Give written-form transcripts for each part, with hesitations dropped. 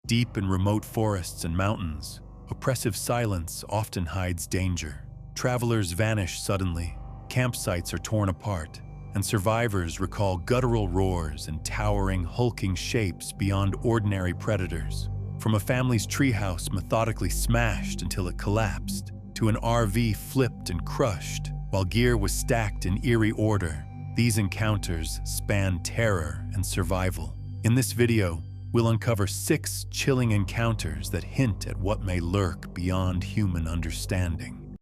Deep in remote forests and mountains, oppressive silence often hides danger. Travelers vanish suddenly, campsites are torn apart, and survivors recall guttural roars and towering, hulking shapes beyond ordinary predators. From a family's treehouse methodically smashed until it collapsed, to an RV flipped and crushed while gear was stacked in eerie order, these encounters span terror and survival. In this video, we'll uncover 6 chilling encounters that hint at what may lurk beyond human understanding.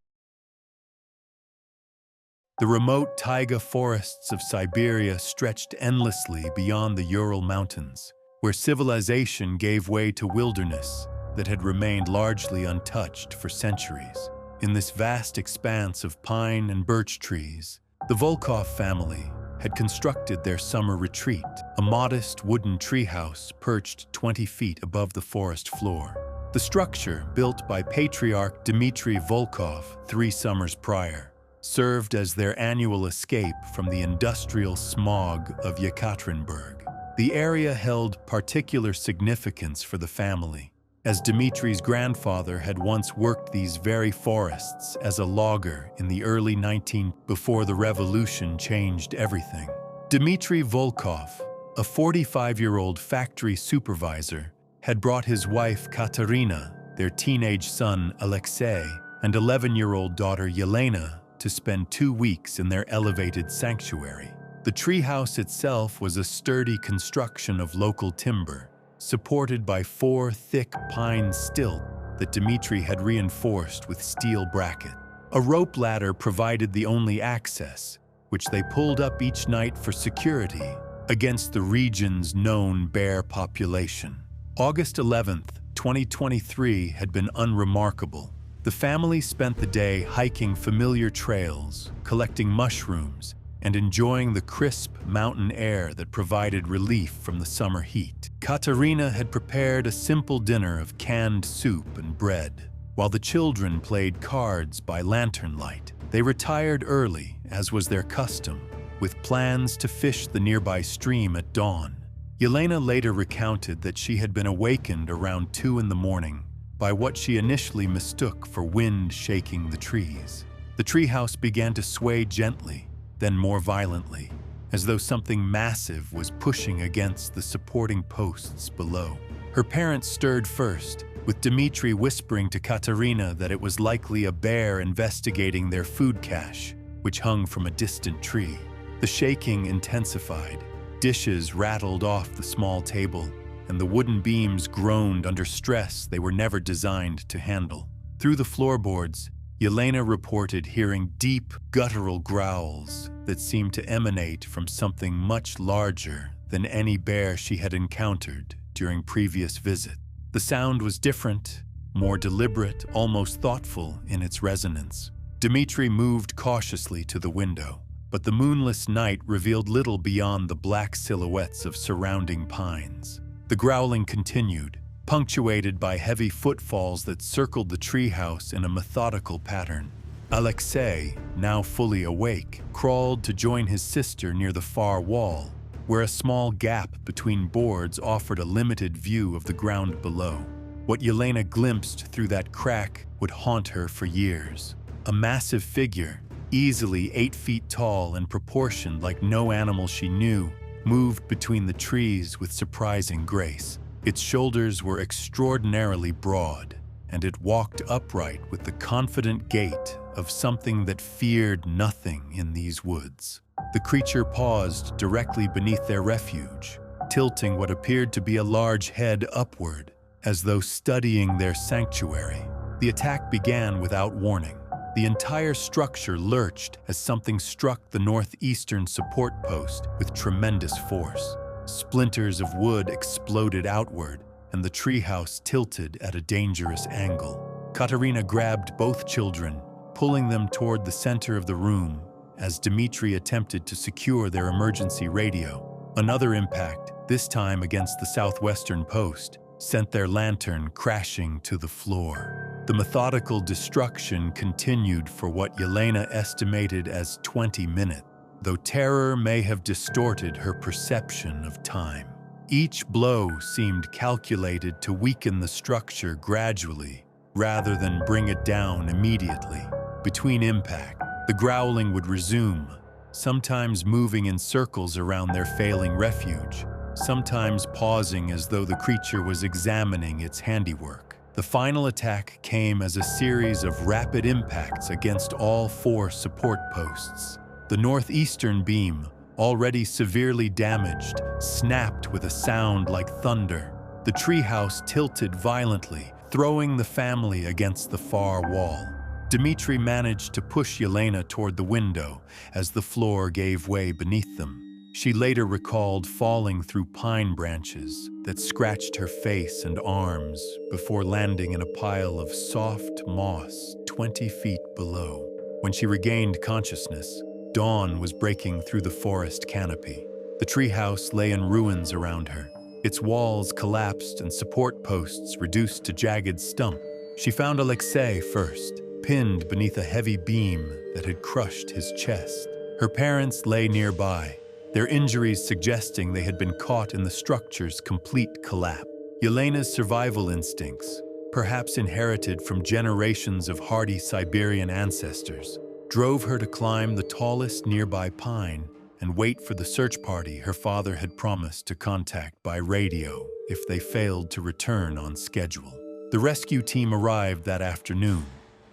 The remote taiga forests of Siberia stretched endlessly beyond the Ural Mountains, where civilization gave way to wilderness that had remained largely untouched for centuries. In this vast expanse of pine and birch trees, the Volkov family had constructed their summer retreat, a modest wooden treehouse perched 20 feet above the forest floor. The structure, built by patriarch Dmitry Volkov 3 summers prior, served as their annual escape from the industrial smog of Yekaterinburg. The area held particular significance for the family, as Dmitry's grandfather had once worked these very forests as a logger in the early 19th before the revolution changed everything. Dmitry Volkov, a 45-year-old factory supervisor, had brought his wife Katerina, their teenage son Alexei, and 11-year-old daughter Yelena to spend 2 weeks in their elevated sanctuary. The treehouse itself was a sturdy construction of local timber, supported by 4 thick pine stilts that Dmitry had reinforced with steel bracket. A rope ladder provided the only access, which they pulled up each night for security against the region's known bear population. August 11th, 2023 had been unremarkable. The family spent the day hiking familiar trails, collecting mushrooms, and enjoying the crisp mountain air that provided relief from the summer heat. Katerina had prepared a simple dinner of canned soup and bread. While the children played cards by lantern light, they retired early, as was their custom, with plans to fish the nearby stream at dawn. Yelena later recounted that she had been awakened around 2 in the morning by what she initially mistook for wind shaking the trees. The treehouse began to sway gently, then more violently, as though something massive was pushing against the supporting posts below. Her parents stirred first, with Dmitry whispering to Katerina that it was likely a bear investigating their food cache, which hung from a distant tree. The shaking intensified. Dishes rattled off the small table, and the wooden beams groaned under stress they were never designed to handle. Through the floorboards, Yelena reported hearing deep, guttural growls that seemed to emanate from something much larger than any bear she had encountered during previous visits. The sound was different, more deliberate, almost thoughtful in its resonance. Dmitry moved cautiously to the window, but the moonless night revealed little beyond the black silhouettes of surrounding pines. The growling continued, punctuated by heavy footfalls that circled the treehouse in a methodical pattern. Alexei, now fully awake, crawled to join his sister near the far wall, where a small gap between boards offered a limited view of the ground below. What Yelena glimpsed through that crack would haunt her for years. A massive figure, easily 8 feet tall and proportioned like no animal she knew, moved between the trees with surprising grace. Its shoulders were extraordinarily broad, and it walked upright with the confident gait of something that feared nothing in these woods. The creature paused directly beneath their refuge, tilting what appeared to be a large head upward, as though studying their sanctuary. The attack began without warning. The entire structure lurched as something struck the northeastern support post with tremendous force. Splinters of wood exploded outward, and the treehouse tilted at a dangerous angle. Katerina grabbed both children, pulling them toward the center of the room as Dmitry attempted to secure their emergency radio. Another impact, this time against the southwestern post, sent their lantern crashing to the floor. The methodical destruction continued for what Yelena estimated as 20 minutes, though terror may have distorted her perception of time. Each blow seemed calculated to weaken the structure gradually, rather than bring it down immediately. Between impact, the growling would resume, sometimes moving in circles around their failing refuge, sometimes pausing as though the creature was examining its handiwork. The final attack came as a series of rapid impacts against all 4 support posts. The northeastern beam, already severely damaged, snapped with a sound like thunder. The treehouse tilted violently, throwing the family against the far wall. Dmitri managed to push Yelena toward the window as the floor gave way beneath them. She later recalled falling through pine branches that scratched her face and arms before landing in a pile of soft moss 20 feet below. When she regained consciousness, dawn was breaking through the forest canopy. The treehouse lay in ruins around her, its walls collapsed and support posts reduced to jagged stump. She found Alexei first, pinned beneath a heavy beam that had crushed his chest. Her parents lay nearby, their injuries suggesting they had been caught in the structure's complete collapse. Yelena's survival instincts, perhaps inherited from generations of hardy Siberian ancestors, drove her to climb the tallest nearby pine and wait for the search party her father had promised to contact by radio if they failed to return on schedule. The rescue team arrived that afternoon,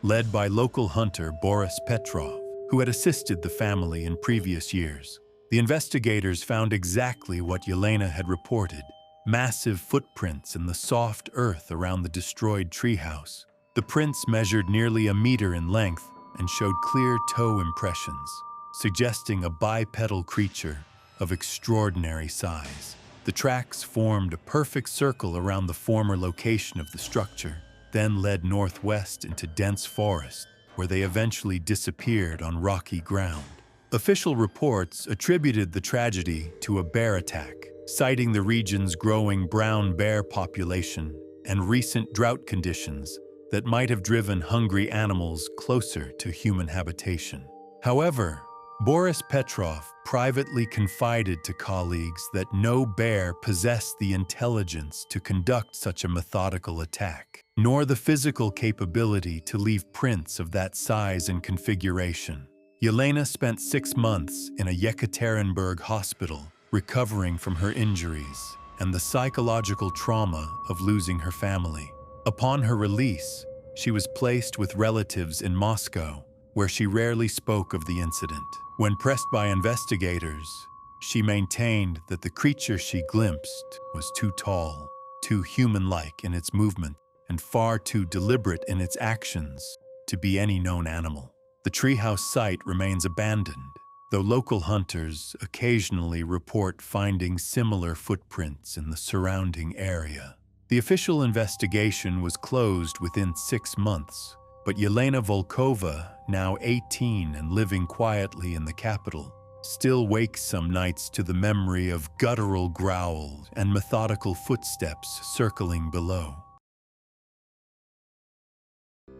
led by local hunter Boris Petrov, who had assisted the family in previous years. The investigators found exactly what Yelena had reported: massive footprints in the soft earth around the destroyed treehouse. The prints measured nearly a meter in length and showed clear toe impressions, suggesting a bipedal creature of extraordinary size. The tracks formed a perfect circle around the former location of the structure, then led northwest into dense forest, where they eventually disappeared on rocky ground. Official reports attributed the tragedy to a bear attack, citing the region's growing brown bear population and recent drought conditions that might have driven hungry animals closer to human habitation. However, Boris Petrov privately confided to colleagues that no bear possessed the intelligence to conduct such a methodical attack, nor the physical capability to leave prints of that size and configuration. Yelena spent 6 months in a Yekaterinburg hospital, recovering from her injuries and the psychological trauma of losing her family. Upon her release, she was placed with relatives in Moscow, where she rarely spoke of the incident. When pressed by investigators, she maintained that the creature she glimpsed was too tall, too human-like in its movement, and far too deliberate in its actions to be any known animal. The treehouse site remains abandoned, though local hunters occasionally report finding similar footprints in the surrounding area. The official investigation was closed within 6 months, but Yelena Volkova, now 18 and living quietly in the capital, still wakes some nights to the memory of guttural growls and methodical footsteps circling below.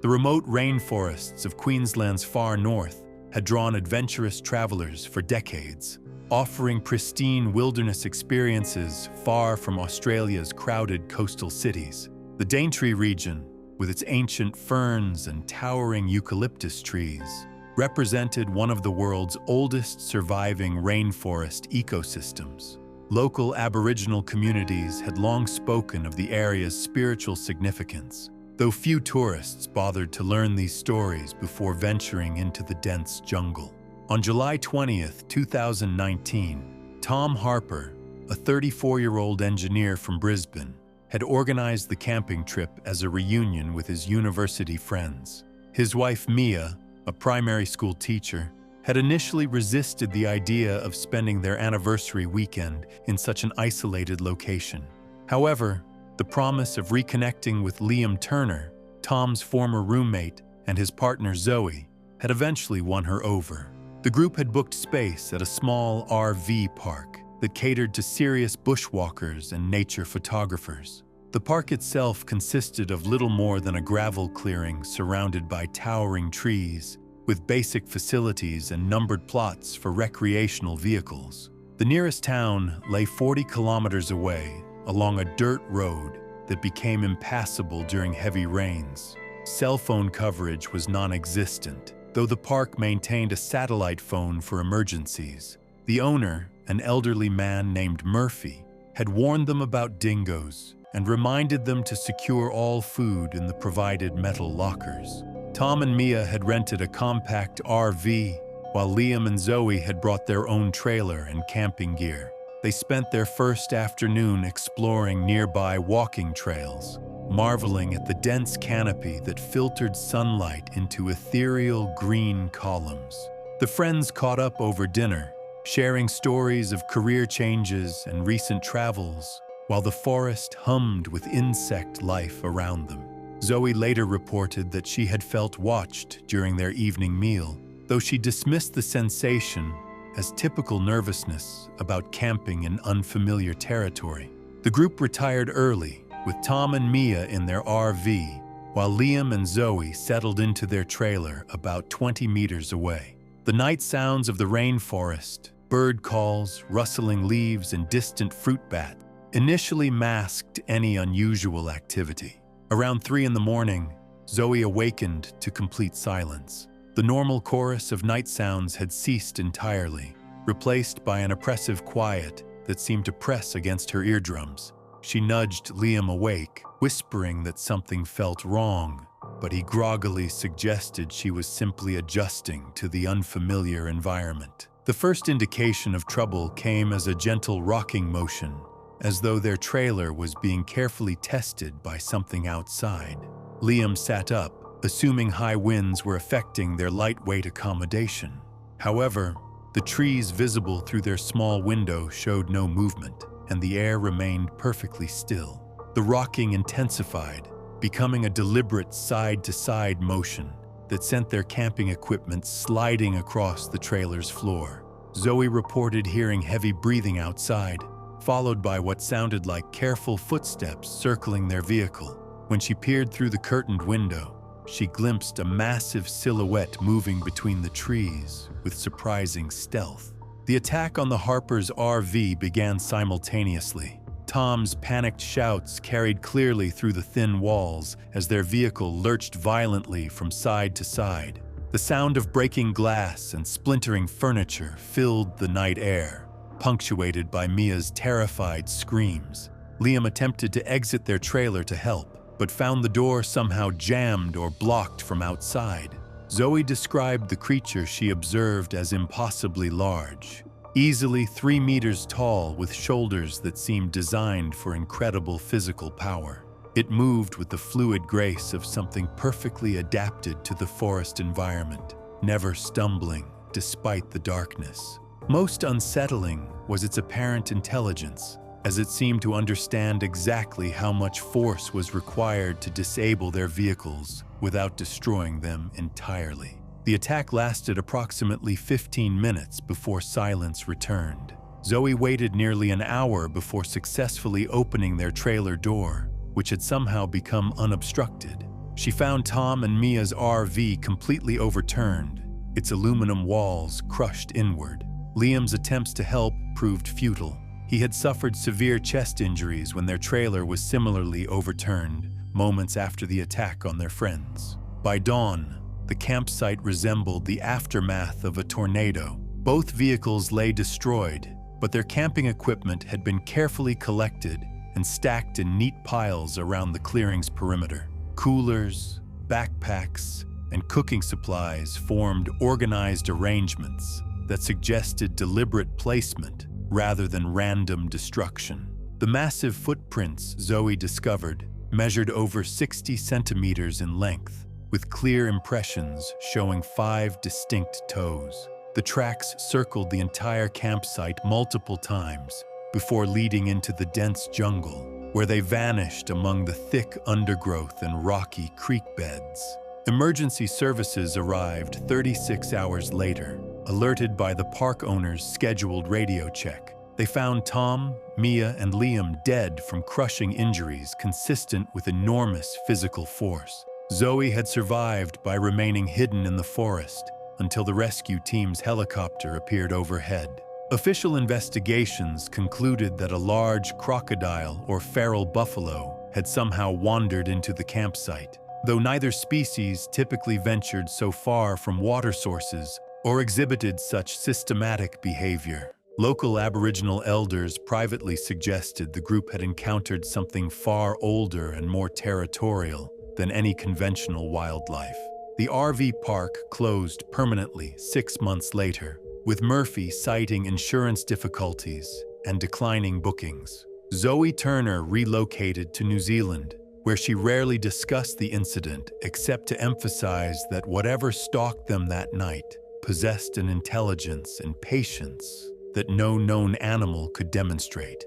The remote rainforests of Queensland's far north had drawn adventurous travelers for decades, offering pristine wilderness experiences far from Australia's crowded coastal cities. The Daintree region, with its ancient ferns and towering eucalyptus trees, represented one of the world's oldest surviving rainforest ecosystems. Local Aboriginal communities had long spoken of the area's spiritual significance, though few tourists bothered to learn these stories before venturing into the dense jungle. On July 20th, 2019, Tom Harper, a 34-year-old engineer from Brisbane, had organized the camping trip as a reunion with his university friends. His wife Mia, a primary school teacher, had initially resisted the idea of spending their anniversary weekend in such an isolated location. However, the promise of reconnecting with Liam Turner, Tom's former roommate, and his partner Zoe had eventually won her over. The group had booked space at a small RV park that catered to serious bushwalkers and nature photographers. The park itself consisted of little more than a gravel clearing surrounded by towering trees, with basic facilities and numbered plots for recreational vehicles. The nearest town lay 40 kilometers away along a dirt road that became impassable during heavy rains. Cell phone coverage was non-existent, though the park maintained a satellite phone for emergencies. The owner, an elderly man named Murphy, had warned them about dingoes and reminded them to secure all food in the provided metal lockers. Tom and Mia had rented a compact RV, while Liam and Zoe had brought their own trailer and camping gear. They spent their first afternoon exploring nearby walking trails, marveling at the dense canopy that filtered sunlight into ethereal green columns. The friends caught up over dinner, sharing stories of career changes and recent travels, while the forest hummed with insect life around them. Zoe later reported that she had felt watched during their evening meal, though she dismissed the sensation as typical nervousness about camping in unfamiliar territory. The group retired early, with Tom and Mia in their RV, while Liam and Zoe settled into their trailer about 20 meters away. The night sounds of the rainforest, bird calls, rustling leaves, and distant fruit bats initially masked any unusual activity. Around 3 in the morning, Zoe awakened to complete silence. The normal chorus of night sounds had ceased entirely, replaced by an oppressive quiet that seemed to press against her eardrums. She nudged Liam awake, whispering that something felt wrong, but he groggily suggested she was simply adjusting to the unfamiliar environment. The first indication of trouble came as a gentle rocking motion, as though their trailer was being carefully tested by something outside. Liam sat up, assuming high winds were affecting their lightweight accommodation. However, the trees visible through their small window showed no movement, and the air remained perfectly still. The rocking intensified, becoming a deliberate side-to-side motion that sent their camping equipment sliding across the trailer's floor. Zoe reported hearing heavy breathing outside, followed by what sounded like careful footsteps circling their vehicle. When she peered through the curtained window, she glimpsed a massive silhouette moving between the trees with surprising stealth. The attack on the Harpers' RV began simultaneously. Tom's panicked shouts carried clearly through the thin walls as their vehicle lurched violently from side to side. The sound of breaking glass and splintering furniture filled the night air, punctuated by Mia's terrified screams. Liam attempted to exit their trailer to help, but found the door somehow jammed or blocked from outside. Zoe described the creature she observed as impossibly large, easily 3 meters tall with shoulders that seemed designed for incredible physical power. It moved with the fluid grace of something perfectly adapted to the forest environment, never stumbling despite the darkness. Most unsettling was its apparent intelligence, as it seemed to understand exactly how much force was required to disable their vehicles without destroying them entirely. The attack lasted approximately 15 minutes before silence returned. Zoe waited nearly an hour before successfully opening their trailer door, which had somehow become unobstructed. She found Tom and Mia's RV completely overturned, its aluminum walls crushed inward. Liam's attempts to help proved futile. He had suffered severe chest injuries when their trailer was similarly overturned moments after the attack on their friends. By dawn, the campsite resembled the aftermath of a tornado. Both vehicles lay destroyed, but their camping equipment had been carefully collected and stacked in neat piles around the clearing's perimeter. Coolers, backpacks, and cooking supplies formed organized arrangements that suggested deliberate placement rather than random destruction. The massive footprints Zoe discovered measured over 60 centimeters in length, with clear impressions showing 5 distinct toes. The tracks circled the entire campsite multiple times before leading into the dense jungle, where they vanished among the thick undergrowth and rocky creek beds. Emergency services arrived 36 hours later, alerted by the park owner's scheduled radio check. They found Tom, Mia, and Liam dead from crushing injuries consistent with enormous physical force. Zoe had survived by remaining hidden in the forest until the rescue team's helicopter appeared overhead. Official investigations concluded that a large crocodile or feral buffalo had somehow wandered into the campsite, though neither species typically ventured so far from water sources or exhibited such systematic behavior. Local Aboriginal elders privately suggested the group had encountered something far older and more territorial than any conventional wildlife. The RV park closed permanently 6 months later, with Murphy citing insurance difficulties and declining bookings. Zoe Turner relocated to New Zealand, where she rarely discussed the incident except to emphasize that whatever stalked them that night possessed an intelligence and patience that no known animal could demonstrate.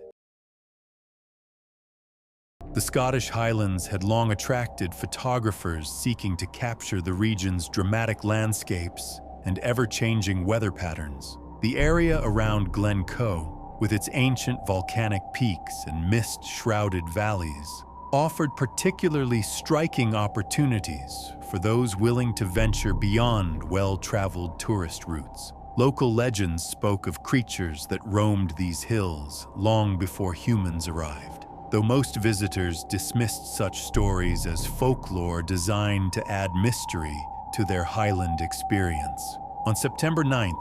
The Scottish Highlands had long attracted photographers seeking to capture the region's dramatic landscapes and ever-changing weather patterns. The area around Glencoe, with its ancient volcanic peaks and mist-shrouded valleys, offered particularly striking opportunities for those willing to venture beyond well-traveled tourist routes. Local legends spoke of creatures that roamed these hills long before humans arrived, though most visitors dismissed such stories as folklore designed to add mystery to their Highland experience. On September 9,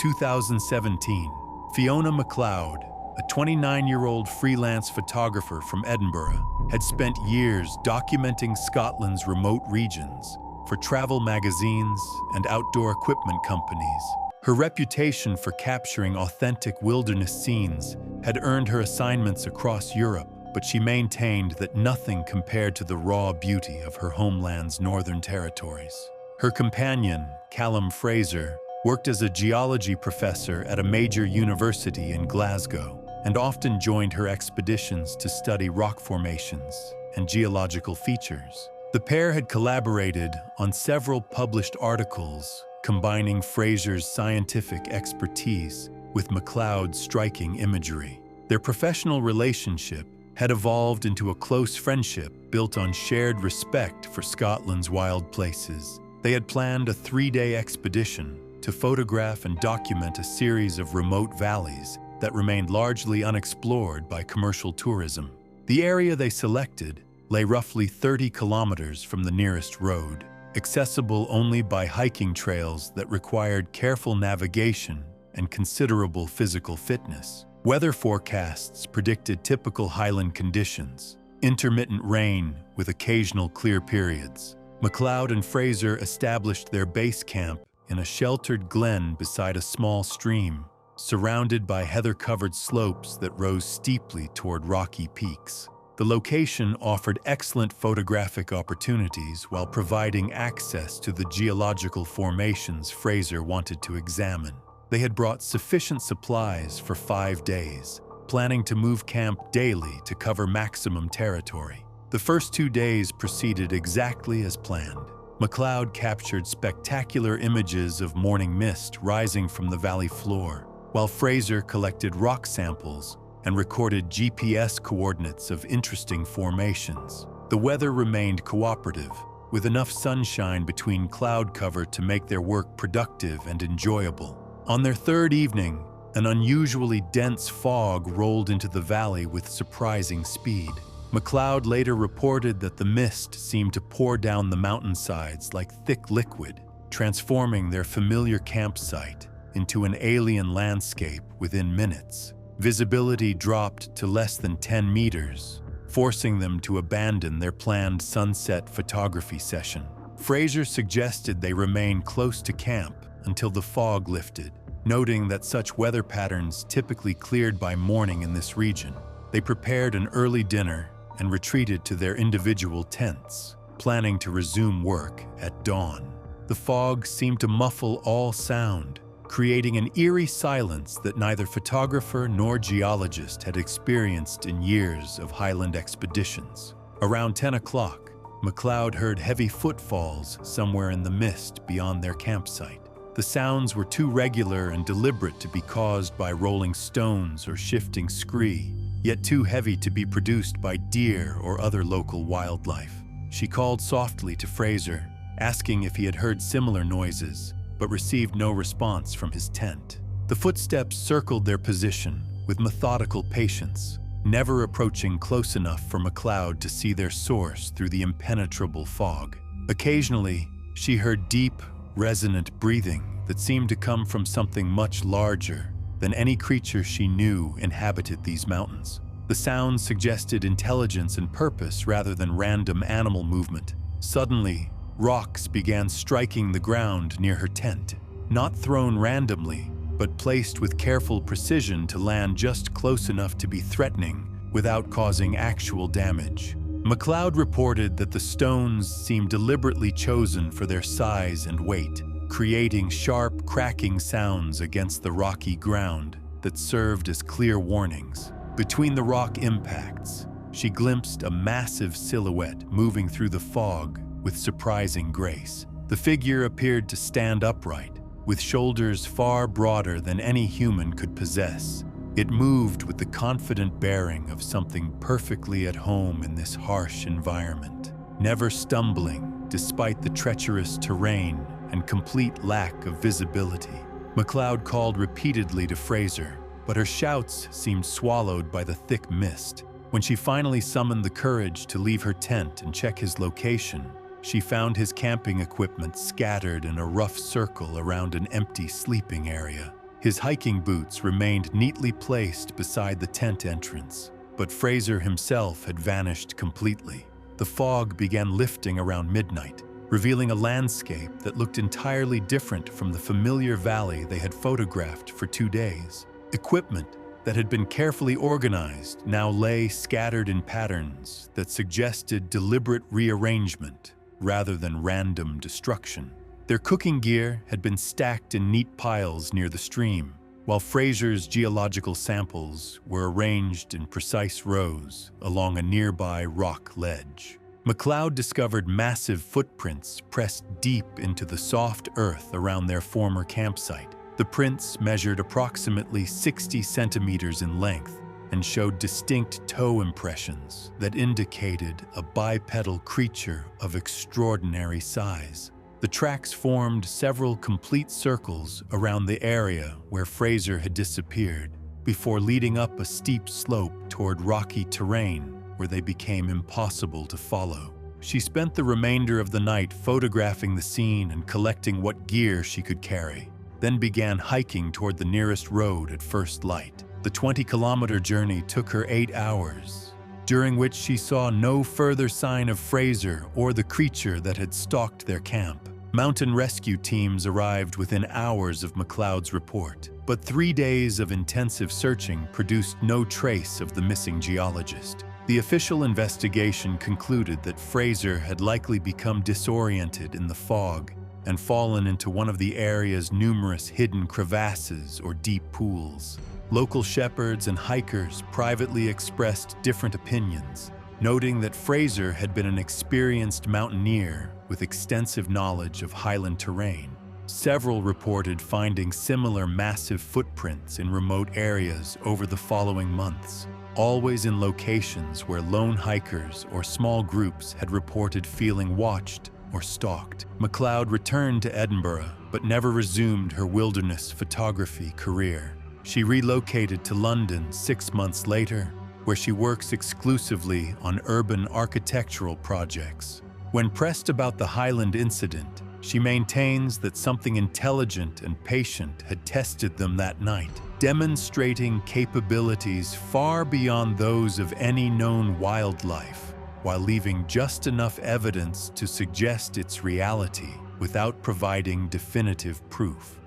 2017, Fiona MacLeod, a 29-year-old freelance photographer from Edinburgh, had spent years documenting Scotland's remote regions for travel magazines and outdoor equipment companies. Her reputation for capturing authentic wilderness scenes had earned her assignments across Europe, but she maintained that nothing compared to the raw beauty of her homeland's northern territories. Her companion, Callum Fraser, worked as a geology professor at a major university in Glasgow and often joined her expeditions to study rock formations and geological features. The pair had collaborated on several published articles combining Fraser's scientific expertise with MacLeod's striking imagery. Their professional relationship had evolved into a close friendship built on shared respect for Scotland's wild places. They had planned a 3-day expedition to photograph and document a series of remote valleys that remained largely unexplored by commercial tourism. The area they selected lay roughly 30 kilometers from the nearest road, accessible only by hiking trails that required careful navigation and considerable physical fitness. Weather forecasts predicted typical highland conditions: intermittent rain with occasional clear periods. MacLeod and Fraser established their base camp in a sheltered glen beside a small stream, surrounded by heather-covered slopes that rose steeply toward rocky peaks. The location offered excellent photographic opportunities while providing access to the geological formations Fraser wanted to examine. They had brought sufficient supplies for 5 days, planning to move camp daily to cover maximum territory. The first 2 days proceeded exactly as planned. MacLeod captured spectacular images of morning mist rising from the valley floor, while Fraser collected rock samples and recorded GPS coordinates of interesting formations. The weather remained cooperative, with enough sunshine between cloud cover to make their work productive and enjoyable. On their third evening, an unusually dense fog rolled into the valley with surprising speed. MacLeod later reported that the mist seemed to pour down the mountainsides like thick liquid, transforming their familiar campsite into an alien landscape within minutes. Visibility dropped to less than 10 meters, forcing them to abandon their planned sunset photography session. Fraser suggested they remain close to camp until the fog lifted, noting that such weather patterns typically cleared by morning in this region. They prepared an early dinner and retreated to their individual tents, planning to resume work at dawn. The fog seemed to muffle all sound, creating an eerie silence that neither photographer nor geologist had experienced in years of highland expeditions. Around 10 o'clock, MacLeod heard heavy footfalls somewhere in the mist beyond their campsite. The sounds were too regular and deliberate to be caused by rolling stones or shifting scree, yet too heavy to be produced by deer or other local wildlife. She called softly to Fraser, asking if he had heard similar noises, but received no response from his tent. The footsteps circled their position with methodical patience, never approaching close enough for McLeod to see their source through the impenetrable fog. Occasionally, she heard deep, resonant breathing that seemed to come from something much larger than any creature she knew inhabited these mountains. The sounds suggested intelligence and purpose rather than random animal movement. Suddenly, rocks began striking the ground near her tent, not thrown randomly, but placed with careful precision to land just close enough to be threatening without causing actual damage. McLeod reported that the stones seemed deliberately chosen for their size and weight, creating sharp, cracking sounds against the rocky ground that served as clear warnings. Between the rock impacts, she glimpsed a massive silhouette moving through the fog with surprising grace. The figure appeared to stand upright, with shoulders far broader than any human could possess. It moved with the confident bearing of something perfectly at home in this harsh environment, never stumbling despite the treacherous terrain and complete lack of visibility. McLeod called repeatedly to Fraser, but her shouts seemed swallowed by the thick mist. When she finally summoned the courage to leave her tent and check his location, she found his camping equipment scattered in a rough circle around an empty sleeping area. His hiking boots remained neatly placed beside the tent entrance, but Fraser himself had vanished completely. The fog began lifting around midnight, revealing a landscape that looked entirely different from the familiar valley they had photographed for 2 days. Equipment that had been carefully organized now lay scattered in patterns that suggested deliberate rearrangement rather than random destruction. Their cooking gear had been stacked in neat piles near the stream, while Fraser's geological samples were arranged in precise rows along a nearby rock ledge. McLeod discovered massive footprints pressed deep into the soft earth around their former campsite. The prints measured approximately 60 centimeters in length and showed distinct toe impressions that indicated a bipedal creature of extraordinary size. The tracks formed several complete circles around the area where Fraser had disappeared, before leading up a steep slope toward rocky terrain where they became impossible to follow. She spent the remainder of the night photographing the scene and collecting what gear she could carry, then began hiking toward the nearest road at first light. The 20-kilometer journey took her 8 hours, during which she saw no further sign of Fraser or the creature that had stalked their camp. Mountain rescue teams arrived within hours of McLeod's report, but 3 days of intensive searching produced no trace of the missing geologist. The official investigation concluded that Fraser had likely become disoriented in the fog and fallen into one of the area's numerous hidden crevasses or deep pools. Local shepherds and hikers privately expressed different opinions, noting that Fraser had been an experienced mountaineer with extensive knowledge of highland terrain. Several reported finding similar massive footprints in remote areas over the following months, always in locations where lone hikers or small groups had reported feeling watched or stalked. McLeod returned to Edinburgh, but never resumed her wilderness photography career. She relocated to London 6 months later, where she works exclusively on urban architectural projects. When pressed about the Highland incident, she maintains that something intelligent and patient had tested them that night, demonstrating capabilities far beyond those of any known wildlife, while leaving just enough evidence to suggest its reality without providing definitive proof.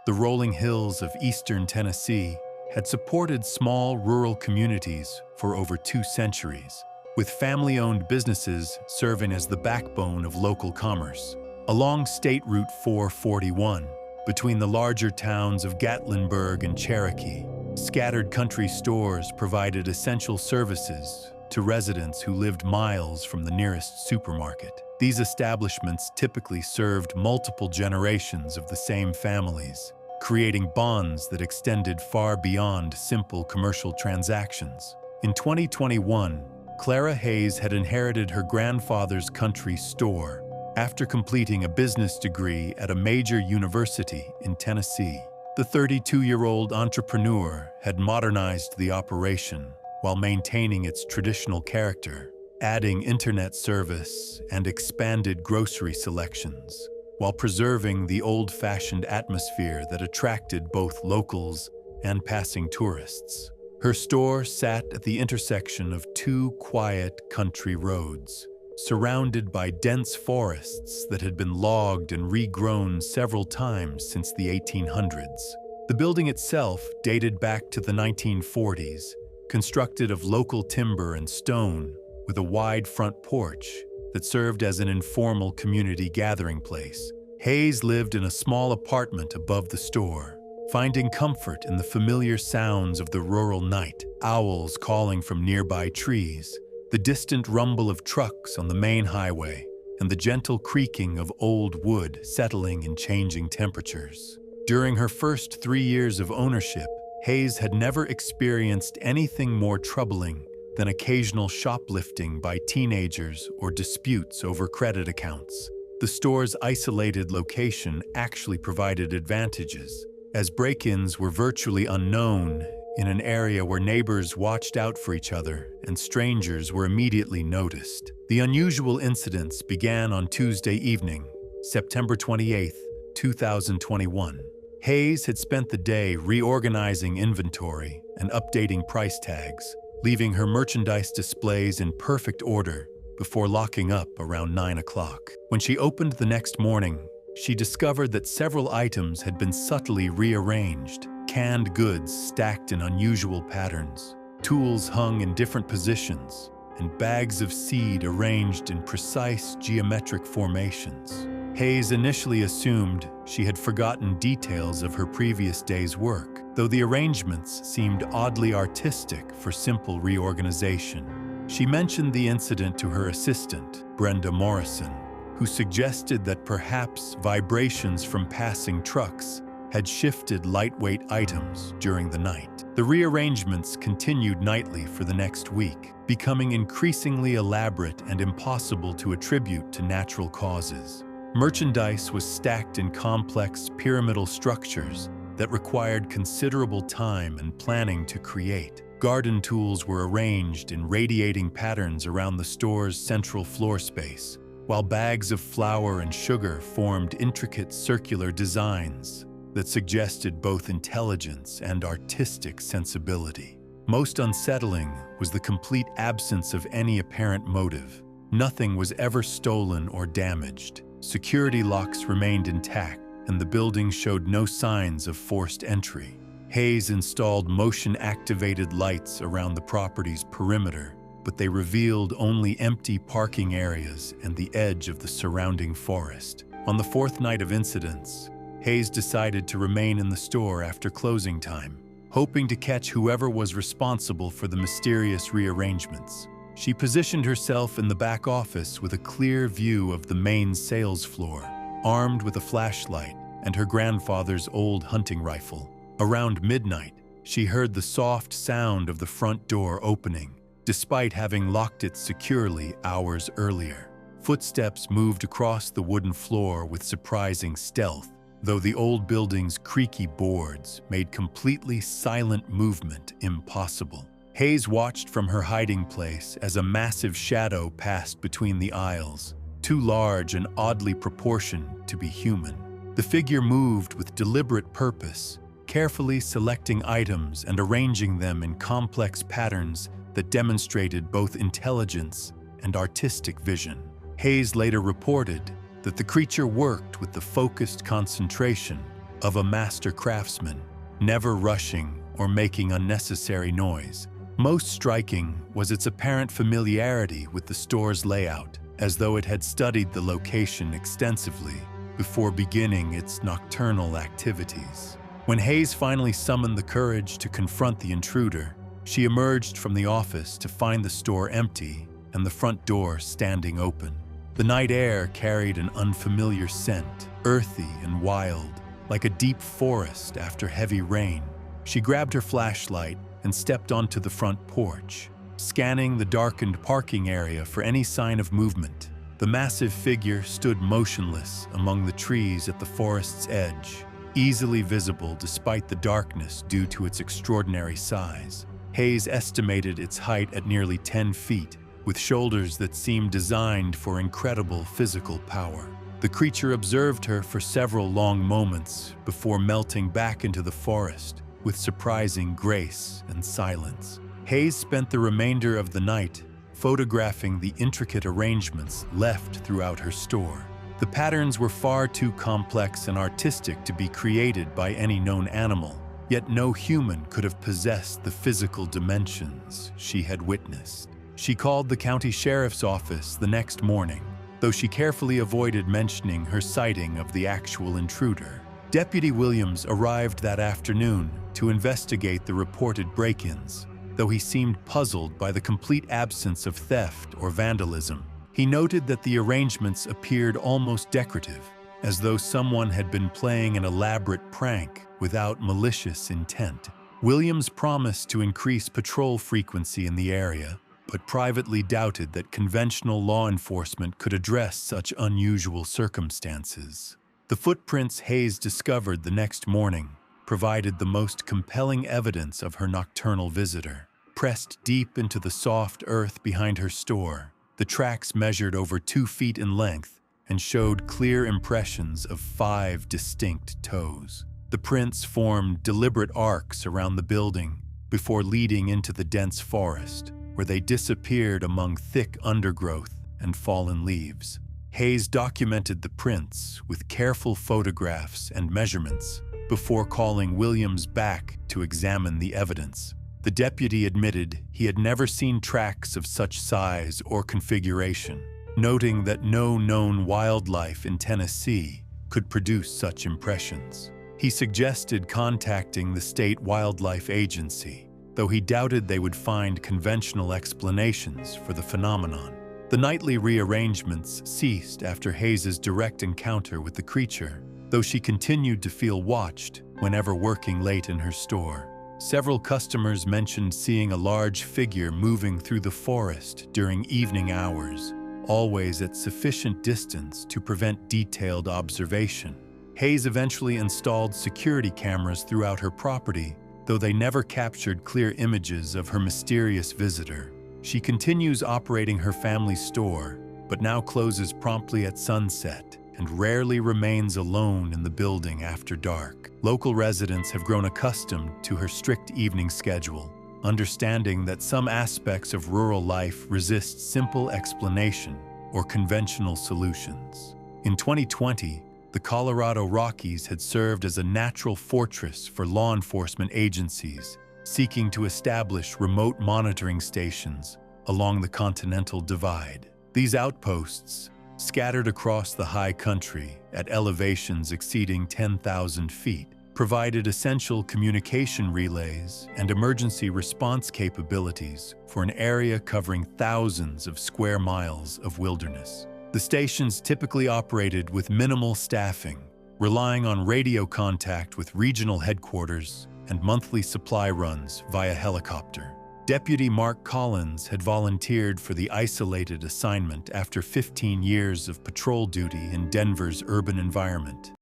The rolling hills of eastern Tennessee had supported small rural communities for over 2 centuries, with family-owned businesses serving as the backbone of local commerce. Along State Route 441, between the larger towns of Gatlinburg and Cherokee, scattered country stores provided essential services to residents who lived miles from the nearest supermarket. These establishments typically served multiple generations of the same families, creating bonds that extended far beyond simple commercial transactions. In 2021, Clara Hayes had inherited her grandfather's country store, After completing a business degree at a major university in Tennessee, the 32-year-old entrepreneur had modernized the operation while maintaining its traditional character, adding internet service and expanded grocery selections, while preserving the old-fashioned atmosphere that attracted both locals and passing tourists. Her store sat at the intersection of two quiet country roads, surrounded by dense forests that had been logged and regrown several times since the 1800s. The building itself dated back to the 1940s, constructed of local timber and stone, with a wide front porch that served as an informal community gathering place. Hayes lived in a small apartment above the store, finding comfort in the familiar sounds of the rural night, owls calling from nearby trees, the distant rumble of trucks on the main highway, and the gentle creaking of old wood settling in changing temperatures. During her first 3 years of ownership, Hayes had never experienced anything more troubling than occasional shoplifting by teenagers or disputes over credit accounts. The store's isolated location actually provided advantages, as break-ins were virtually unknown in an area where neighbors watched out for each other and strangers were immediately noticed. The unusual incidents began on Tuesday evening, September 28, 2021. Hayes had spent the day reorganizing inventory and updating price tags, leaving her merchandise displays in perfect order before locking up around 9 o'clock. When she opened the next morning, she discovered that several items had been subtly rearranged, canned goods stacked in unusual patterns, tools hung in different positions, and bags of seed arranged in precise geometric formations. Hayes initially assumed she had forgotten details of her previous day's work, though the arrangements seemed oddly artistic for simple reorganization. She mentioned the incident to her assistant, Brenda Morrison, who suggested that perhaps vibrations from passing trucks had shifted lightweight items during the night. The rearrangements continued nightly for the next week, becoming increasingly elaborate and impossible to attribute to natural causes. Merchandise was stacked in complex pyramidal structures that required considerable time and planning to create. Garden tools were arranged in radiating patterns around the store's central floor space, while bags of flour and sugar formed intricate circular designs that suggested both intelligence and artistic sensibility. Most unsettling was the complete absence of any apparent motive. Nothing was ever stolen or damaged. Security locks remained intact, and the building showed no signs of forced entry. Hayes installed motion-activated lights around the property's perimeter, but they revealed only empty parking areas and the edge of the surrounding forest. On the fourth night of incidents, Hayes decided to remain in the store after closing time, hoping to catch whoever was responsible for the mysterious rearrangements. She positioned herself in the back office with a clear view of the main sales floor, armed with a flashlight and her grandfather's old hunting rifle. Around midnight, she heard the soft sound of the front door opening, despite having locked it securely hours earlier. Footsteps moved across the wooden floor with surprising stealth, though the old building's creaky boards made completely silent movement impossible. Hayes watched from her hiding place as a massive shadow passed between the aisles, too large and oddly proportioned to be human. The figure moved with deliberate purpose, carefully selecting items and arranging them in complex patterns that demonstrated both intelligence and artistic vision. Hayes later reported that the creature worked with the focused concentration of a master craftsman, never rushing or making unnecessary noise. Most striking was its apparent familiarity with the store's layout, as though it had studied the location extensively before beginning its nocturnal activities. When Hayes finally summoned the courage to confront the intruder, she emerged from the office to find the store empty and the front door standing open. The night air carried an unfamiliar scent, earthy and wild, like a deep forest after heavy rain. She grabbed her flashlight and stepped onto the front porch, scanning the darkened parking area for any sign of movement. The The massive figure stood motionless among the trees at the forest's edge, easily visible despite the darkness due to its extraordinary size. Hayes estimated its height at nearly 10 feet, with shoulders that seemed designed for incredible physical power. The creature observed her for several long moments before melting back into the forest with surprising grace and silence. Hayes spent the remainder of the night photographing the intricate arrangements left throughout her store. The patterns were far too complex and artistic to be created by any known animal, yet no human could have possessed the physical dimensions she had witnessed. She called the county sheriff's office the next morning, though she carefully avoided mentioning her sighting of the actual intruder. Deputy Williams arrived that afternoon to investigate the reported break-ins, though he seemed puzzled by the complete absence of theft or vandalism. He noted that the arrangements appeared almost decorative, as though someone had been playing an elaborate prank without malicious intent. Williams promised to increase patrol frequency in the area, but privately doubted that conventional law enforcement could address such unusual circumstances. The footprints Hayes discovered the next morning provided the most compelling evidence of her nocturnal visitor. Pressed deep into the soft earth behind her store, the tracks measured over 2 feet in length and showed clear impressions of 5 distinct toes. The prints formed deliberate arcs around the building before leading into the dense forest, where they disappeared among thick undergrowth and fallen leaves. Hayes documented the prints with careful photographs and measurements before calling Williams back to examine the evidence. The deputy admitted he had never seen tracks of such size or configuration, noting that no known wildlife in Tennessee could produce such impressions. He suggested contacting the state wildlife agency, though he doubted they would find conventional explanations for the phenomenon. The nightly rearrangements ceased after Hayes's direct encounter with the creature, though she continued to feel watched whenever working late in her store. Several customers mentioned seeing a large figure moving through the forest during evening hours, always at sufficient distance to prevent detailed observation. Hayes eventually installed security cameras throughout her property, though they never captured clear images of her mysterious visitor. She continues operating her family store, but now closes promptly at sunset and rarely remains alone in the building after dark. Local residents have grown accustomed to her strict evening schedule, understanding that some aspects of rural life resist simple explanation or conventional solutions. In 2020, the Colorado Rockies had served as a natural fortress for law enforcement agencies seeking to establish remote monitoring stations along the Continental Divide. These outposts, scattered across the high country at elevations exceeding 10,000 feet, provided essential communication relays and emergency response capabilities for an area covering thousands of square miles of wilderness. The stations typically operated with minimal staffing, relying on radio contact with regional headquarters and monthly supply runs via helicopter. Deputy Mark Collins had volunteered for the isolated assignment after 15 years of patrol duty in Denver's urban environment.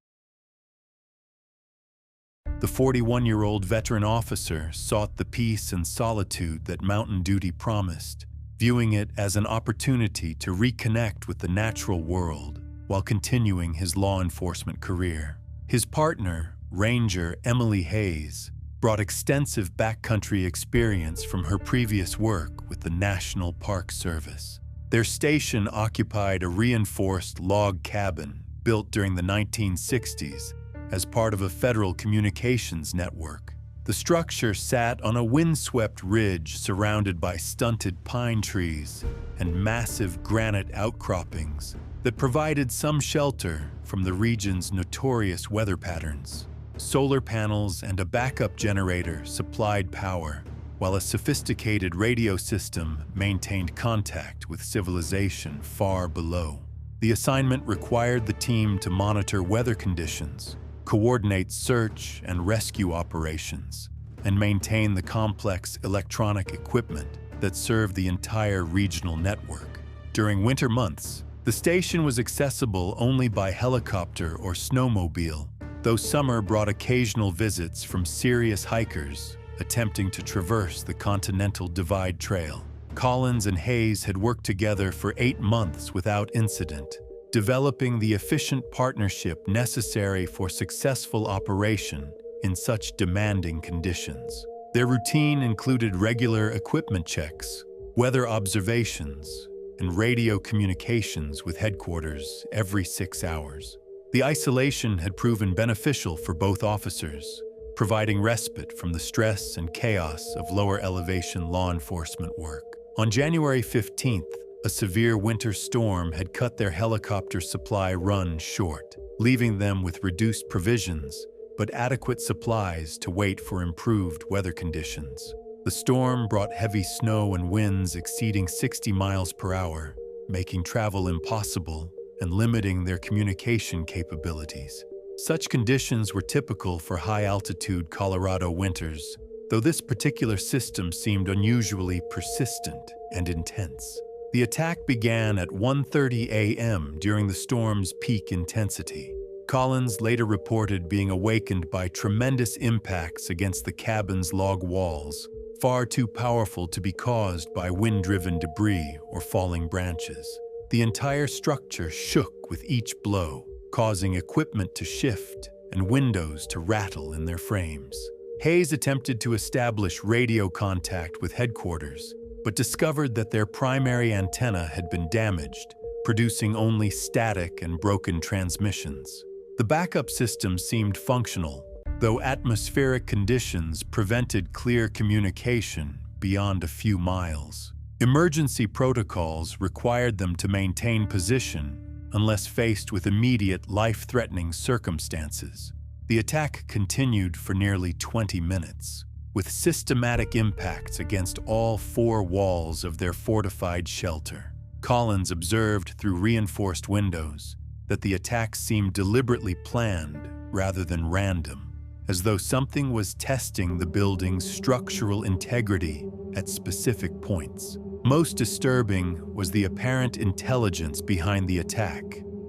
The 41-year-old veteran officer sought the peace and solitude that mountain duty promised, viewing it as an opportunity to reconnect with the natural world while continuing his law enforcement career. His partner, Ranger Emily Hayes, brought extensive backcountry experience from her previous work with the National Park Service. Their station occupied a reinforced log cabin built during the 1960s as part of a federal communications network. The structure sat on a windswept ridge surrounded by stunted pine trees and massive granite outcroppings that provided some shelter from the region's notorious weather patterns. Solar panels and a backup generator supplied power, while a sophisticated radio system maintained contact with civilization far below. The assignment required the team to monitor weather conditions, coordinate search and rescue operations, and maintain the complex electronic equipment that served the entire regional network. During winter months, The station was accessible only by helicopter or snowmobile, though summer brought occasional visits from serious hikers attempting to traverse the Continental Divide Trail. Collins and Hayes had worked together for 8 months without incident, developing the efficient partnership necessary for successful operation in such demanding conditions. Their routine included regular equipment checks, weather observations, and radio communications with headquarters every 6 hours. The isolation had proven beneficial for both officers, providing respite from the stress and chaos of lower elevation law enforcement work. On January 15th, a severe winter storm had cut their helicopter supply run short, leaving them with reduced provisions but adequate supplies to wait for improved weather conditions. The storm brought heavy snow and winds exceeding 60 miles per hour, making travel impossible and limiting their communication capabilities. Such conditions were typical for high-altitude Colorado winters, though this particular system seemed unusually persistent and intense. The attack began at 1:30 a.m. during the storm's peak intensity. Collins later reported being awakened by tremendous impacts against the cabin's log walls, far too powerful to be caused by wind-driven debris or falling branches. The entire structure shook with each blow, causing equipment to shift and windows to rattle in their frames. Hayes attempted to establish radio contact with headquarters, but discovered that their primary antenna had been damaged, producing only static and broken transmissions. The backup system seemed functional, though atmospheric conditions prevented clear communication beyond a few miles. Emergency protocols required them to maintain position unless faced with immediate life-threatening circumstances. The attack continued for nearly 20 minutes, with systematic impacts against all 4 walls of their fortified shelter. Collins observed through reinforced windows that the attack seemed deliberately planned rather than random, as though something was testing the building's structural integrity at specific points. Most disturbing was the apparent intelligence behind the attack,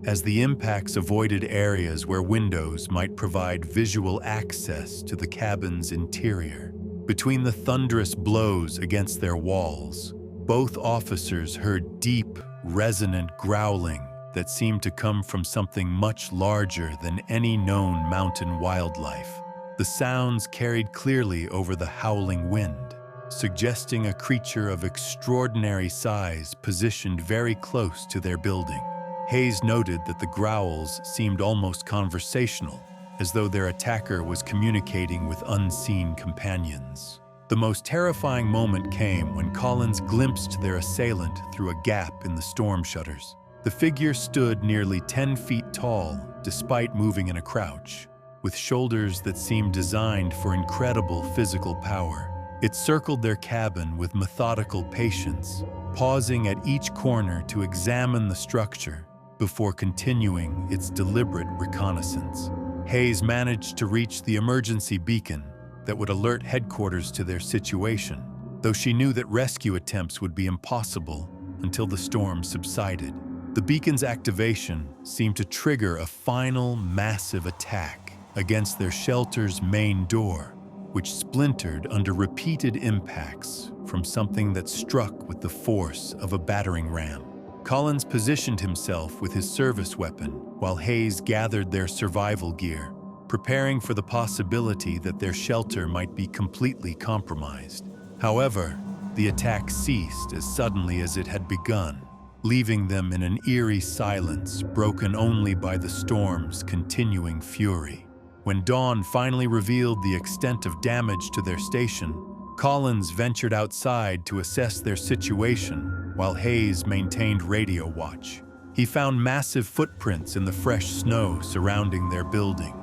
as the impacts avoided areas where windows might provide visual access to the cabin's interior. Between the thunderous blows against their walls, both officers heard deep, resonant growling that seemed to come from something much larger than any known mountain wildlife. The sounds carried clearly over the howling wind, suggesting a creature of extraordinary size positioned very close to their building. Hayes noted that the growls seemed almost conversational, as though their attacker was communicating with unseen companions. The most terrifying moment came when Collins glimpsed their assailant through a gap in the storm shutters. The figure stood nearly 10 feet tall, despite moving in a crouch, with shoulders that seemed designed for incredible physical power. It circled their cabin with methodical patience, pausing at each corner to examine the structure before continuing its deliberate reconnaissance. Hayes managed to reach the emergency beacon that would alert headquarters to their situation, though she knew that rescue attempts would be impossible until the storm subsided. The beacon's activation seemed to trigger a final massive attack against their shelter's main door, which splintered under repeated impacts from something that struck with the force of a battering ram. Collins positioned himself with his service weapon while Hayes gathered their survival gear, preparing for the possibility that their shelter might be completely compromised. However, the attack ceased as suddenly as it had begun, leaving them in an eerie silence broken only by the storm's continuing fury. When dawn finally revealed the extent of damage to their station, Collins ventured outside to assess their situation while Hayes maintained radio watch. He found massive footprints in the fresh snow surrounding their building,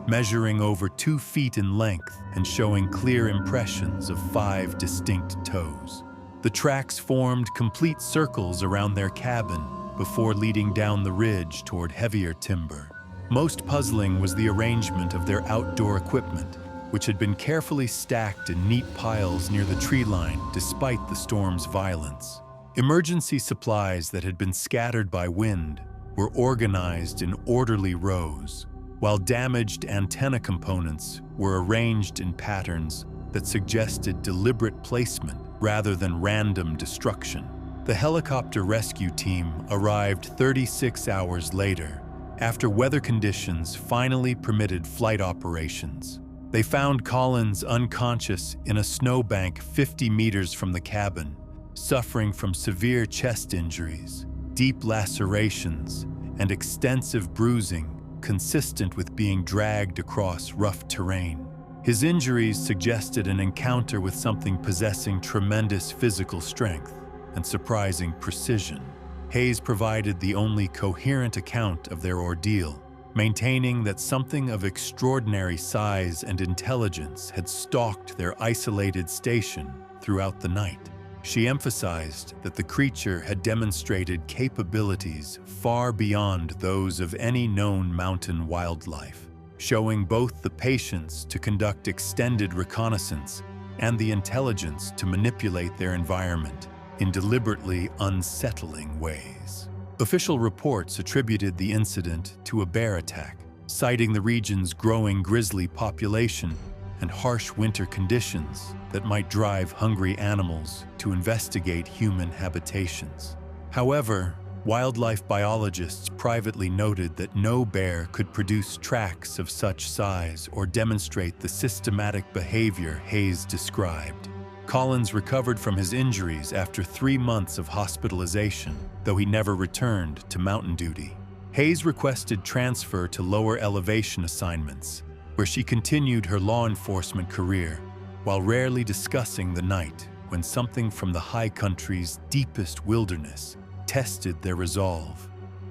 measuring over 2 feet in length and showing clear impressions of 5 distinct toes. The tracks formed complete circles around their cabin before leading down the ridge toward heavier timber. Most puzzling was the arrangement of their outdoor equipment, which had been carefully stacked in neat piles near the tree line despite the storm's violence. Emergency supplies that had been scattered by wind were organized in orderly rows, while damaged antenna components were arranged in patterns that suggested deliberate placement rather than random destruction. The helicopter rescue team arrived 36 hours later, after weather conditions finally permitted flight operations. They found Collins unconscious in a snowbank 50 meters from the cabin, suffering from severe chest injuries, deep lacerations, and extensive bruising consistent with being dragged across rough terrain. His injuries suggested an encounter with something possessing tremendous physical strength and surprising precision. Hayes provided the only coherent account of their ordeal, maintaining that something of extraordinary size and intelligence had stalked their isolated station throughout the night. She emphasized that the creature had demonstrated capabilities far beyond those of any known mountain wildlife, showing both the patience to conduct extended reconnaissance and the intelligence to manipulate their environment in deliberately unsettling ways. Official reports attributed the incident to a bear attack, citing the region's growing grizzly population and harsh winter conditions that might drive hungry animals to investigate human habitations. However, wildlife biologists privately noted that no bear could produce tracks of such size or demonstrate the systematic behavior Hayes described. Collins recovered from his injuries after 3 months of hospitalization, though he never returned to mountain duty. Hayes requested transfer to lower elevation assignments, where she continued her law enforcement career, while rarely discussing the night when something from the high country's deepest wilderness tested their resolve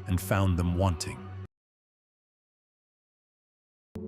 and found them wanting.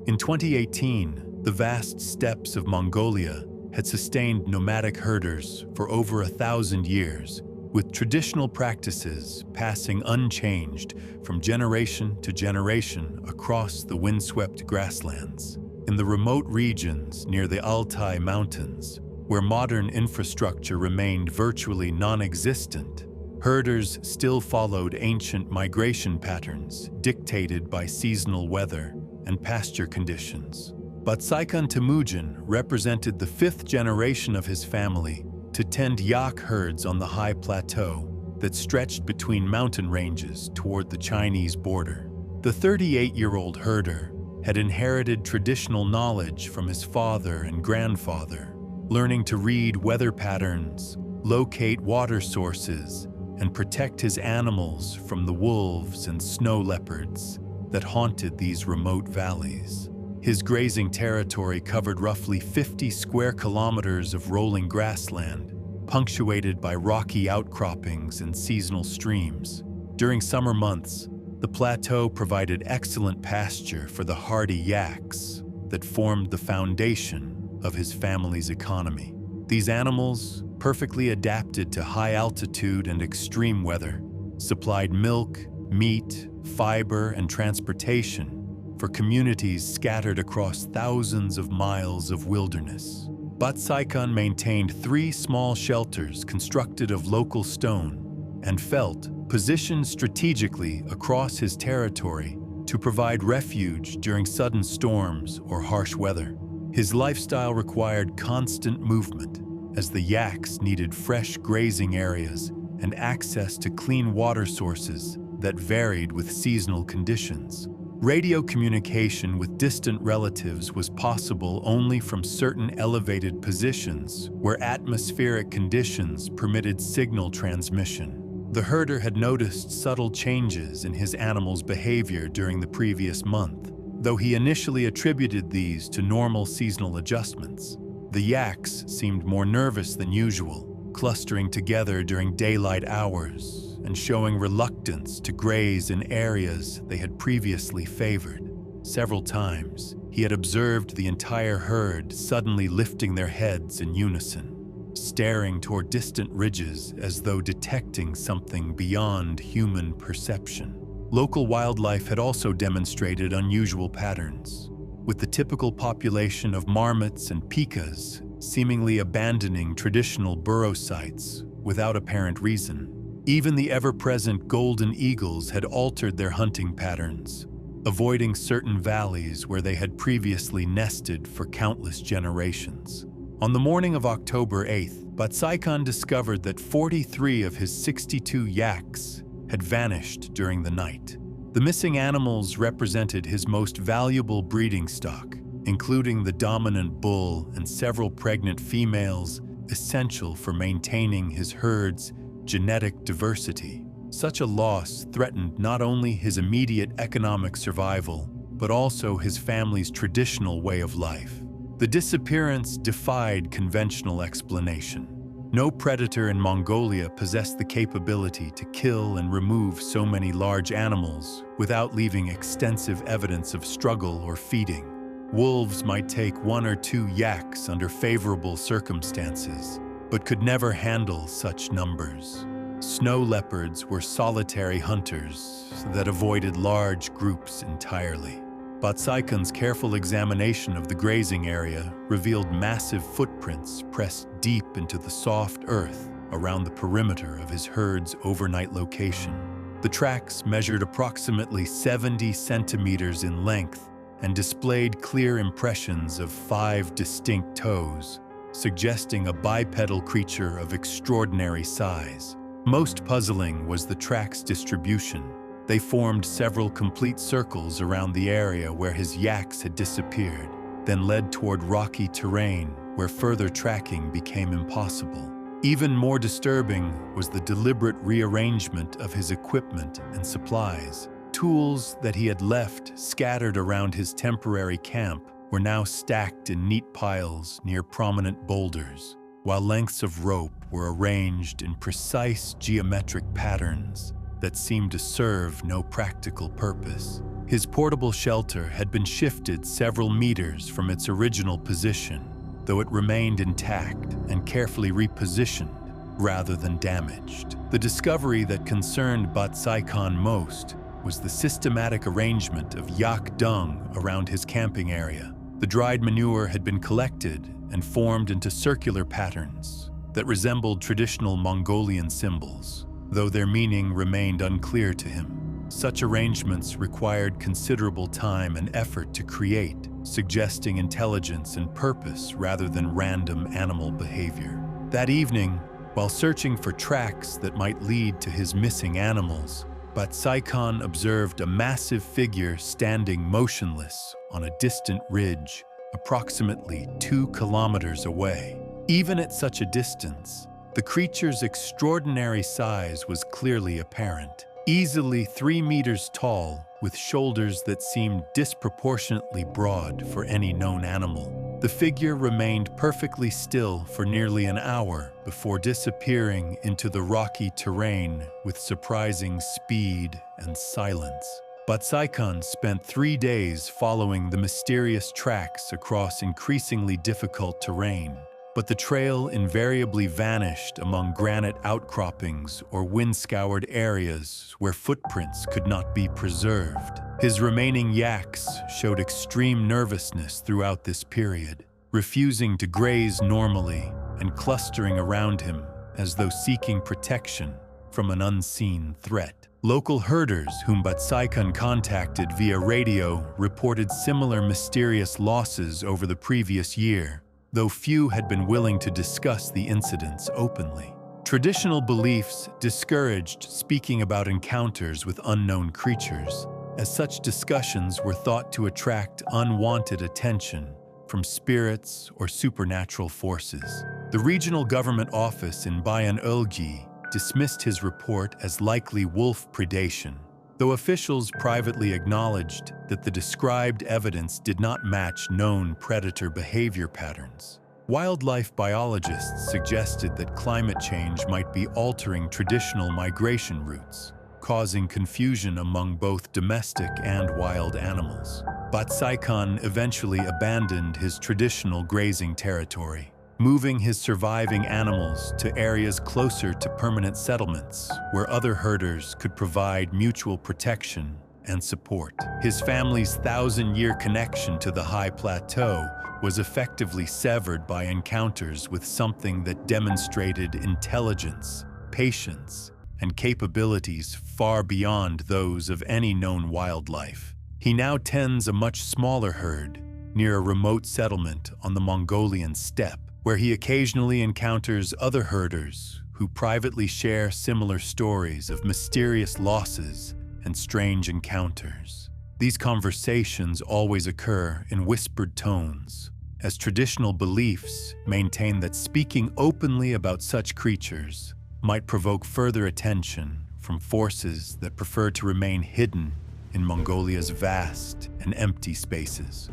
In 2018, the vast steppes of Mongolia had sustained nomadic herders for over 1,000 years, with traditional practices passing unchanged from generation to generation across the windswept grasslands. In the remote regions near the Altai Mountains, where modern infrastructure remained virtually non-existent, herders still followed ancient migration patterns dictated by seasonal weather and pasture conditions. But Saikan Temujin represented the 5th generation of his family to tend yak herds on the high plateau that stretched between mountain ranges toward the Chinese border. The 38-year-old herder had inherited traditional knowledge from his father and grandfather, learning to read weather patterns, locate water sources, and protect his animals from the wolves and snow leopards that haunted these remote valleys. His grazing territory covered roughly 50 square kilometers of rolling grassland, punctuated by rocky outcroppings and seasonal streams. During summer months, the plateau provided excellent pasture for the hardy yaks that formed the foundation of his family's economy. These animals, perfectly adapted to high altitude and extreme weather, supplied milk, meat, fiber, and transportation for communities scattered across thousands of miles of wilderness. But Saikan maintained 3 small shelters constructed of local stone and felt positioned strategically across his territory to provide refuge during sudden storms or harsh weather. His lifestyle required constant movement, as the yaks needed fresh grazing areas and access to clean water sources that varied with seasonal conditions. Radio communication with distant relatives was possible only from certain elevated positions where atmospheric conditions permitted signal transmission. The herder had noticed subtle changes in his animal's behavior during the previous month, though he initially attributed these to normal seasonal adjustments. The yaks seemed more nervous than usual, clustering together during daylight hours and showing reluctance to graze in areas they had previously favored. Several times, he had observed the entire herd suddenly lifting their heads in unison, staring toward distant ridges as though detecting something beyond human perception. Local wildlife had also demonstrated unusual patterns, with the typical population of marmots and pikas seemingly abandoning traditional burrow sites without apparent reason. Even the ever-present golden eagles had altered their hunting patterns, avoiding certain valleys where they had previously nested for countless generations. On the morning of October 8th, Batsaikan discovered that 43 of his 62 yaks had vanished during the night. The missing animals represented his most valuable breeding stock, including the dominant bull and several pregnant females, essential for maintaining his herd's genetic diversity. Such a loss threatened not only his immediate economic survival, but also his family's traditional way of life. The disappearance defied conventional explanation. No predator in Mongolia possessed the capability to kill and remove so many large animals without leaving extensive evidence of struggle or feeding. Wolves might take 1 or 2 yaks under favorable circumstances, but could never handle such numbers. Snow leopards were solitary hunters that avoided large groups entirely. Batsaikan's careful examination of the grazing area revealed massive footprints pressed deep into the soft earth around the perimeter of his herd's overnight location. The tracks measured approximately 70 centimeters in length and displayed clear impressions of 5 distinct toes, suggesting a bipedal creature of extraordinary size. Most puzzling was the tracks' distribution. They formed several complete circles around the area where his yaks had disappeared, then led toward rocky terrain where further tracking became impossible. Even more disturbing was the deliberate rearrangement of his equipment and supplies. Tools that he had left scattered around his temporary camp were now stacked in neat piles near prominent boulders, while lengths of rope were arranged in precise geometric patterns that seemed to serve no practical purpose. His portable shelter had been shifted several meters from its original position, though it remained intact and carefully repositioned rather than damaged. The discovery that concerned Batsaikan most was the systematic arrangement of yak dung around his camping area. The dried manure had been collected and formed into circular patterns that resembled traditional Mongolian symbols, though their meaning remained unclear to him. Such arrangements required considerable time and effort to create, suggesting intelligence and purpose rather than random animal behavior. That evening, while searching for tracks that might lead to his missing animals, Batsaikan observed a massive figure standing motionless on a distant ridge, approximately 2 kilometers away. Even at such a distance, the creature's extraordinary size was clearly apparent. Easily 3 meters tall, with shoulders that seemed disproportionately broad for any known animal. The figure remained perfectly still for nearly an hour before disappearing into the rocky terrain with surprising speed and silence. Batsaikan spent 3 days following the mysterious tracks across increasingly difficult terrain, but the trail invariably vanished among granite outcroppings or wind-scoured areas where footprints could not be preserved. His remaining yaks showed extreme nervousness throughout this period, refusing to graze normally and clustering around him as though seeking protection from an unseen threat. Local herders whom Batsaikan contacted via radio reported similar mysterious losses over the previous year, though few had been willing to discuss the incidents openly. Traditional beliefs discouraged speaking about encounters with unknown creatures, as such discussions were thought to attract unwanted attention from spirits or supernatural forces. The regional government office in Bayan-Ölgi dismissed his report as likely wolf predation, though officials privately acknowledged that the described evidence did not match known predator behavior patterns. Wildlife biologists suggested that climate change might be altering traditional migration routes, causing confusion among both domestic and wild animals. Batsaikan eventually abandoned his traditional grazing territory, moving his surviving animals to areas closer to permanent settlements where other herders could provide mutual protection and support. His family's 1,000-year connection to the high plateau was effectively severed by encounters with something that demonstrated intelligence, patience, and capabilities far beyond those of any known wildlife. He now tends a much smaller herd near a remote settlement on the Mongolian steppe, where he occasionally encounters other herders who privately share similar stories of mysterious losses and strange encounters. These conversations always occur in whispered tones, as traditional beliefs maintain that speaking openly about such creatures might provoke further attention from forces that prefer to remain hidden in Mongolia's vast and empty spaces.